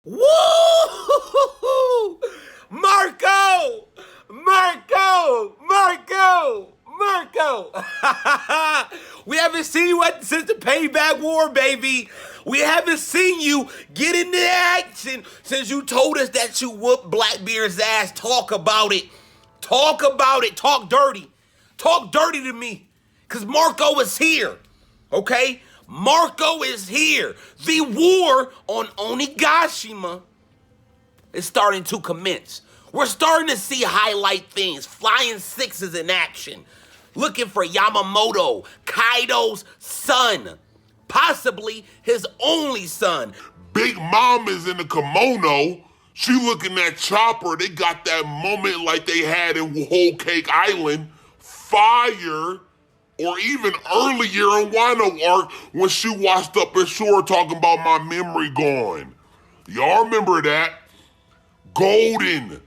Woo! Marco! Marco! Marco! Marco! We haven't seen you since the Payback War, baby. We haven't seen you get into action since you told us that you whooped Blackbeard's ass. Talk about it. Talk about it. Talk dirty. Talk dirty to me. Because Marco is here. Okay? Marco is here. The war on Onigashima is starting to commence. We're starting to see highlight things, flying sixes in action, looking for Yamamoto, Kaido's son, possibly his only son. Big Mom is in the kimono. She looking at Chopper. They got that moment like they had in Whole Cake Island. Fire. Or even earlier in Wano arc when she washed up ashore talking about my memory gone. Y'all remember that? Golden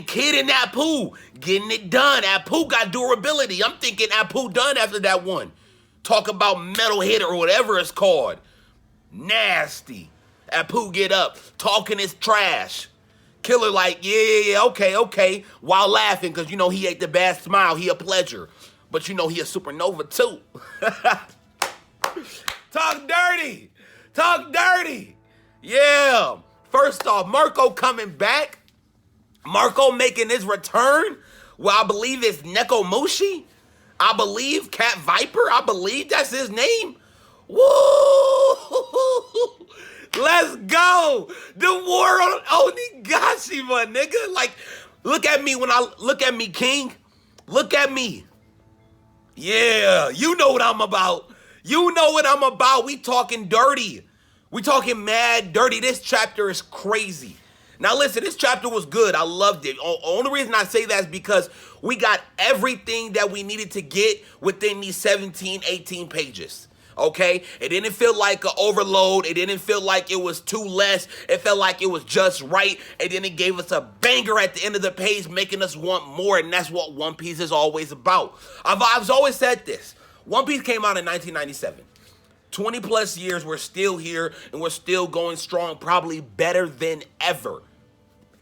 Kid and Apu getting it done. Apu got durability. I'm thinking Apu done after that one. Talk about metal hit or whatever it's called. Nasty. Apu get up, talking his trash. Killer like, yeah, okay. While laughing because, he ate the bad smile. He a pleasure. But he a supernova too. Talk dirty. Talk dirty. Yeah. First off, Marco coming back. Marco making his return. Well, I believe it's Nekomushi. I believe Cat Viper. I believe that's his name. Woo! Let's go. The war on Onigashima, nigga. Like, look at me King. Look at me. Yeah, you know what I'm about. You know what I'm about. We talking dirty. We talking mad dirty. This chapter is crazy. Now listen, this chapter was good. I loved it. Only reason I say that is because we got everything that we needed to get within these 17, 18 pages. Okay? It didn't feel like an overload. It didn't feel like it was too less. It felt like it was just right. And then it gave us a banger at the end of the page, making us want more. And that's what One Piece is always about. I've always said this. One Piece came out in 1997. 20 plus years, we're still here and we're still going strong, probably better than ever.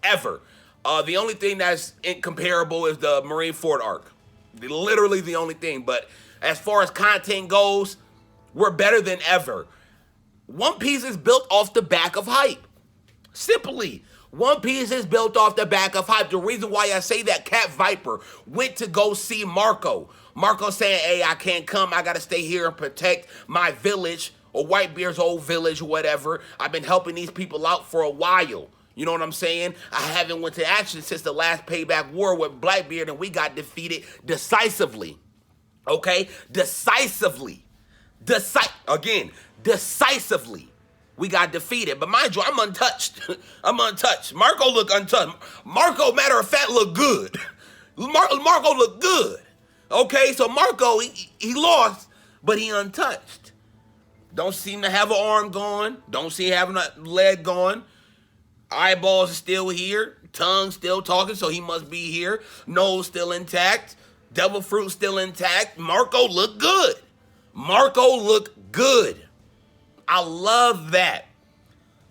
Ever. The only thing that's incomparable is the Marineford arc. Literally the only thing. But as far as content goes, we're better than ever. One Piece is built off the back of hype. Simply, One Piece is built off the back of hype. The reason why I say that, Cat Viper went to go see Marco. Marco saying, hey, I can't come. I got to stay here and protect my village or Whitebeard's old village or whatever. I've been helping these people out for a while. You know what I'm saying? I haven't went to action since the last Payback War with Blackbeard and we got defeated decisively. Okay? Decisively. Decisively, we got defeated. But mind you, I'm untouched. I'm untouched. Marco look untouched. Marco, matter of fact, look good. Marco look good. Okay, so Marco, he lost, but he untouched. Don't seem to have an arm gone. Don't see having a leg gone. Eyeballs are still here. Tongue still talking, so he must be here. Nose still intact. Devil fruit still intact. Marco look good. Marco looked good. I love that.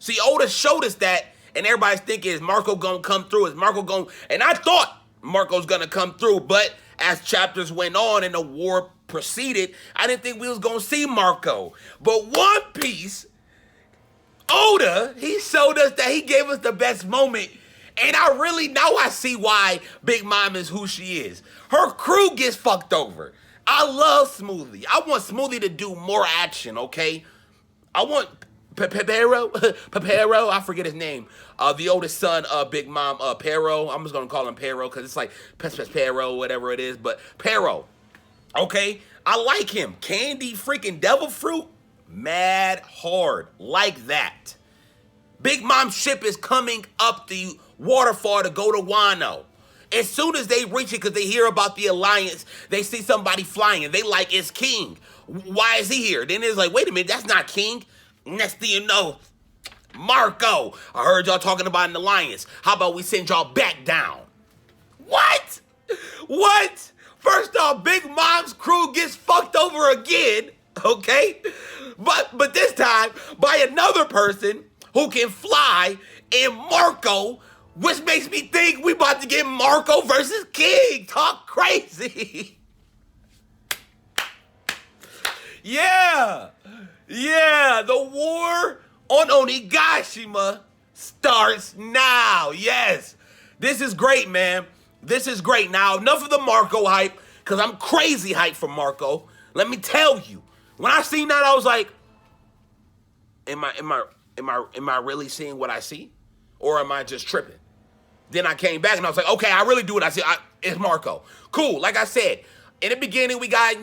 See, Oda showed us that, and everybody's thinking, is Marco gonna come through? Is Marco gonna... And I thought Marco's gonna come through, but as chapters went on and the war proceeded, I didn't think we was gonna see Marco. But One Piece, Oda, he showed us that he gave us the best moment. And now I see why Big Mom is who she is. Her crew gets fucked over. I love Smoothie. I want Smoothie to do more action, okay? I want Papero, I forget his name. The oldest son of Big Mom, Pero. I'm just gonna call him Pero because it's like Pero, whatever it is. But Pero, okay? I like him. Candy freaking devil fruit, mad hard, like that. Big Mom's ship is coming up the waterfall to go to Wano. As soon as they reach it, because they hear about the alliance, they see somebody flying, and they like, it's King. Why is he here? Then it's like, wait a minute, that's not King. Next thing you know, Marco, I heard y'all talking about an alliance. How about we send y'all back down? What? What? First off, Big Mom's crew gets fucked over again, okay? But this time by another person who can fly, and Marco, which makes me think we about to get Marco versus King. Talk crazy. Yeah, the war on Onigashima starts now. Yes, this is great, man. This is great. Now, enough of the Marco hype, because I'm crazy hyped for Marco. Let me tell you, when I seen that, I was like, am I really seeing what I see? Or am I just tripping? Then I came back and I was like, okay, I really do what I see. It's Marco. Cool. Like I said, in the beginning, we got,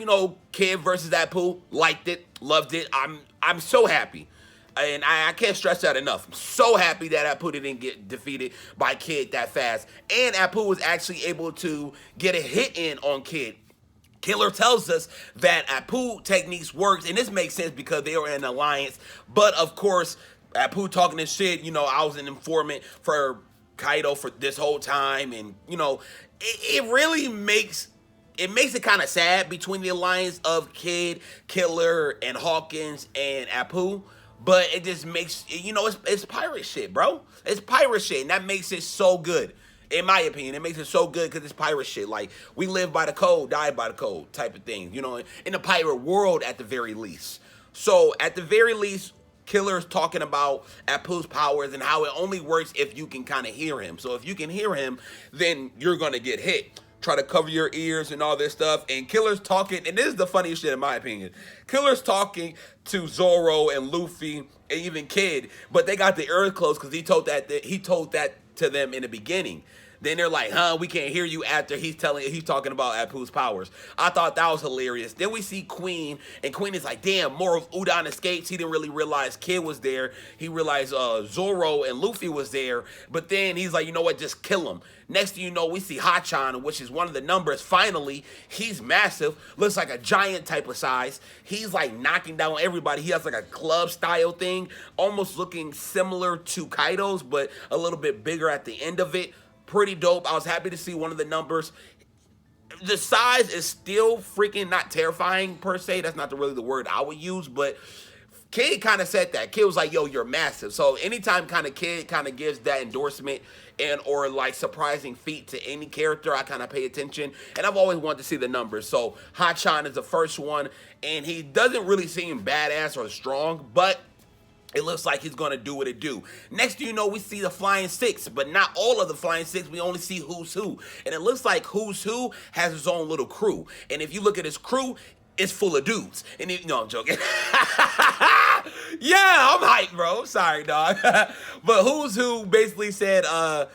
Kid versus Apu. Liked it. Loved it. I'm so happy. And I can't stress that enough. I'm so happy that Apu didn't get defeated by Kid that fast. And Apu was actually able to get a hit in on Kid. Killer tells us that Apu techniques works, and this makes sense because they were in an alliance. But of course, Apu talking this shit, I was an informant for Kaido for this whole time, and it really makes it kind of sad between the alliance of Kid, Killer, and Hawkins and Apu. But it just makes it's pirate shit, bro. It's pirate shit, and that makes it so good. In my opinion, it makes it so good because it's pirate shit. Like, we live by the code, die by the code type of thing, in the pirate world at the very least. So, at the very least, Killer's talking about Apu's powers and how it only works if you can kind of hear him. So, if you can hear him, then you're going to get hit. Try to cover your ears and all this stuff. And Killer's talking, and this is the funniest shit in my opinion. Killer's talking to Zoro and Luffy and even Kid, but they got the ears closed because he told that to them in the beginning. Then they're like, we can't hear you after he's talking about Apu's powers. I thought that was hilarious. Then we see Queen, and Queen is like, damn, more of Udon escapes. He didn't really realize Kid was there. He realized Zoro and Luffy was there. But then he's like, you know what, just kill him. Next thing you know, we see Hachan, which is one of the numbers. Finally, he's massive. Looks like a giant type of size. He's like knocking down everybody. He has like a club style thing, almost looking similar to Kaido's, but a little bit bigger at the end of it. Pretty dope. I was happy to see one of the numbers. The size is still freaking not terrifying per se. That's not really the word I would use, but Kid kind of said that. Kid was like, yo, you're massive. So anytime kind of Kid kind of gives that endorsement and or like surprising feat to any character, I kind of pay attention. And I've always wanted to see the numbers. So Hachan is the first one, and he doesn't really seem badass or strong, but it looks like he's going to do what it do. Next thing you know, we see the Flying Six, but not all of the Flying Six. We only see Who's Who. And it looks like Who's Who has his own little crew. And if you look at his crew, it's full of dudes. And I'm joking. Yeah, I'm hyped, bro. I'm sorry, dog. But Who's Who basically said, I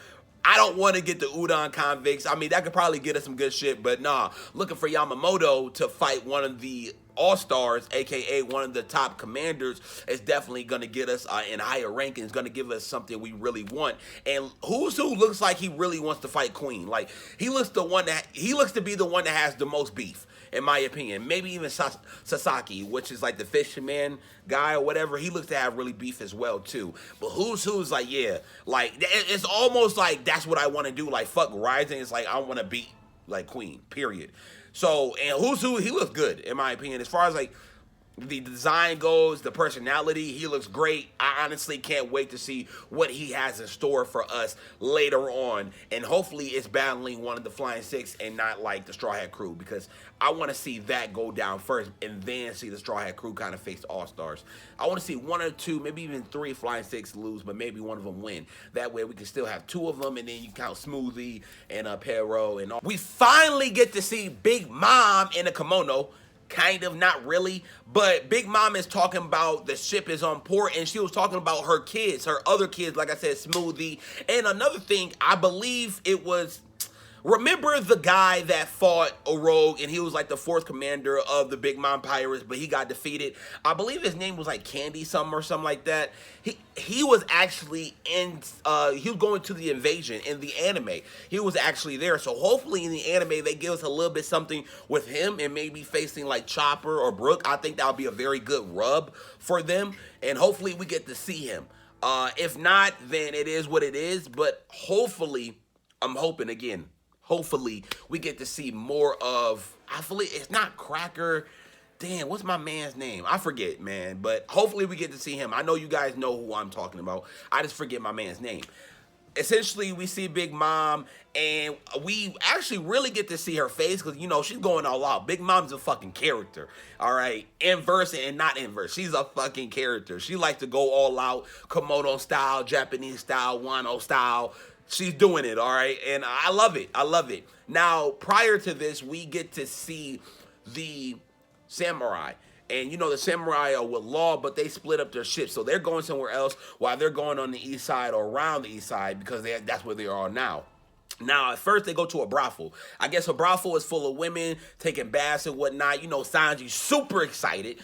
don't want to get the Udon convicts. I mean, that could probably get us some good shit, but nah. Looking for Yamamoto to fight one of the All-Stars, a.k.a. one of the top commanders, is definitely going to get us in higher rankings, going to give us something we really want. And Who's Who looks like he really wants to fight Queen. Like, he looks to be the one that has the most beef, in my opinion. Maybe even Sasaki, which is like the fisherman guy or whatever. He looks to have really beef as well, too. But Who's Who's like, yeah, like, it's almost like that's what I want to do. Like, fuck Rising. It's like, I want to beat, like, Queen, period. So, and Who's Who, he looks good, in my opinion. As far as, like, the design goes, the personality, he looks great. I honestly can't wait to see what he has in store for us later on. And hopefully it's battling one of the Flying Six and not, like, the Straw Hat Crew, because I want to see that go down first and then see the Straw Hat Crew kind of face the All-Stars. I want to see one or two, maybe even three Flying Six lose, but maybe one of them win. That way we can still have two of them, and then you count Smoothie and Pero and all. We finally get to see Big Mom in a kimono. Kind of, not really, but Big Mom is talking about the ship is on port, and she was talking about her kids, her other kids, like I said, Smoothie. And another thing, I believe it was, remember the guy that fought a rogue, and he was like the fourth commander of the Big Mom Pirates, but he got defeated. I believe his name was like Candy something or something like that. He was actually in, he was going to the invasion in the anime. He was actually there. So hopefully in the anime, they give us a little bit something with him and maybe facing like Chopper or Brook. I think that would be a very good rub for them. And hopefully we get to see him. If not, then it is what it is. But hopefully, I'm hoping again, hopefully we get to see more of, hopefully it's not Cracker. Damn, what's my man's name? I forget, man. But hopefully we get to see him. I know you guys know who I'm talking about. I just forget my man's name. Essentially, we see Big Mom, and we actually really get to see her face because, you know, she's going all out. Big Mom's a fucking character, all right? Inverse and not inverse. She's a fucking character. She likes to go all out, kimono style, Japanese style, wano style. She's doing it, all right? And I love it. I love it. Now, prior to this, we get to see the samurai. And you know the samurai are with law, but they split up their ships, so they're going somewhere else while they're going on the east side or around the east side because that's where they are now. Now, at first, they go to a brothel. I guess a brothel is full of women taking baths and whatnot. You know, Sanji's super excited,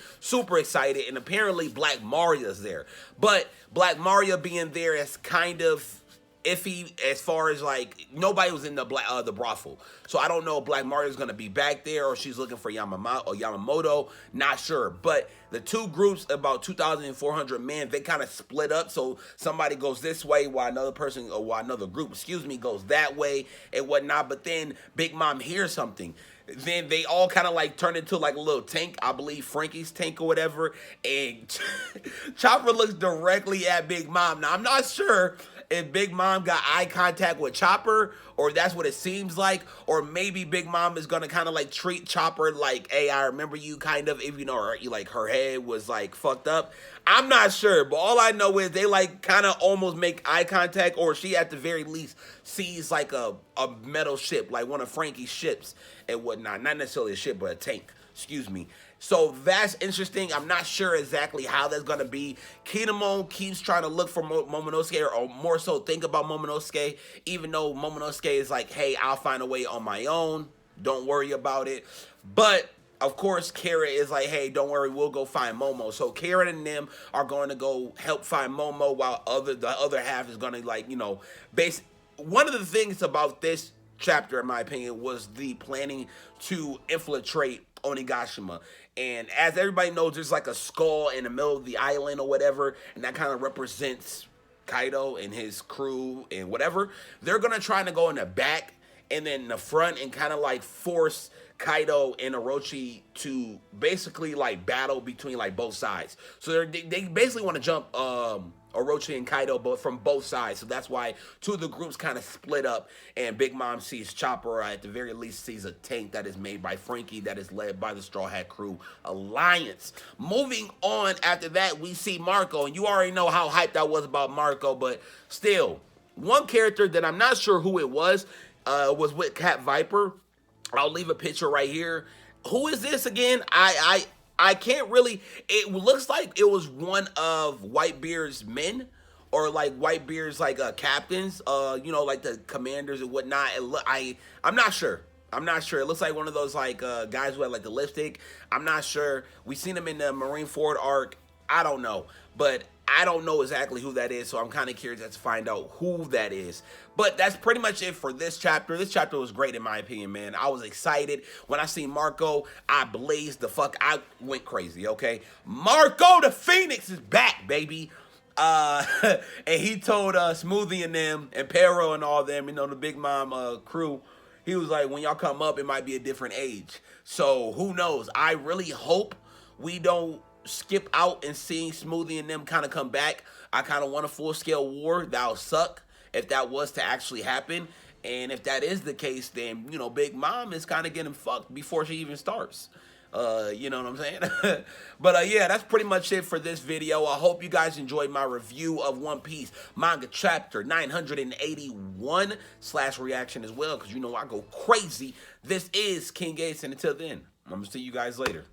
and apparently Black Maria's there. But Black Maria being there is kind of iffy as far as like nobody was in the brothel, so I don't know if Black Maria's gonna be back there or she's looking for Yamamoto. Not sure, but the two groups, about 2,400 men, they kind of split up. So somebody goes this way while another person, or while another group, excuse me, goes that way and whatnot. But then Big Mom hears something. Then they all kind of like turn into like a little tank, I believe Frankie's tank or whatever, and Chopper looks directly at Big Mom. Now I'm not sure if Big Mom got eye contact with Chopper, or that's what it seems like, or maybe Big Mom is gonna kind of like treat Chopper like, hey, I remember you, kind of, if you know, like her head was like fucked up. I'm not sure, but all I know is they like kind of almost make eye contact, or she at the very least sees like a metal ship, like one of Frankie's ships and whatnot. Not necessarily a ship, but a tank. Excuse me. So that's interesting. I'm not sure exactly how that's going to be. Kinemon keeps trying to look for Momonosuke, or more so think about Momonosuke, even though Momonosuke is like, hey, I'll find a way on my own. Don't worry about it. But of course, Kara is like, hey, don't worry, we'll go find Momo. So Kara and them are going to go help find Momo, while the other half is going to, like, you know, one of the things about this chapter, in my opinion, was the planning to infiltrate Onigashima. And as everybody knows, there's like a skull in the middle of the island or whatever, and that kind of represents Kaido and his crew and whatever. They're going to try to go in the back and then the front and kind of like force Kaido and Orochi to basically like battle between like both sides. So they basically want to jump Orochi and Kaido, but from both sides. So that's why two of the groups kind of split up, and Big Mom sees Chopper, or at the very least sees a tank that is made by Frankie that is led by the Straw Hat Crew Alliance. Moving on, after that, we see Marco, and you already know how hyped I was about Marco, but still, one character that I'm not sure who it was with Cat Viper. I'll leave a picture right here. Who is this again? I can't really, it looks like it was one of Whitebeard's men, or like Whitebeard's like captains, you know, like the commanders and whatnot. I'm not sure. I'm not sure. It looks like one of those like guys who had like the lipstick. I'm not sure. We seen him in the Marineford arc. I don't know, but I don't know exactly who that is, so I'm kind of curious to find out who that is. But that's pretty much it for this chapter. This chapter was great in my opinion, man. I was excited. When I seen Marco, I blazed the fuck. I went crazy, okay? Marco the Phoenix is back, baby. And he told Smoothie and them, and Pero and all them, you know, the Big Mom crew, he was like, when y'all come up, it might be a different age. So who knows? I really hope we don't skip out and seeing Smoothie and them kind of come back. I kind of want a full-scale war. That would suck if that was to actually happen. And if that is the case, then, you know, Big Mom is kind of getting fucked before she even starts. You know what I'm saying? But yeah, that's pretty much it for this video. I hope you guys enjoyed my review of One Piece manga chapter 981 / reaction as well, because you know I go crazy. This is King Gates, and until then, I'm gonna see you guys later.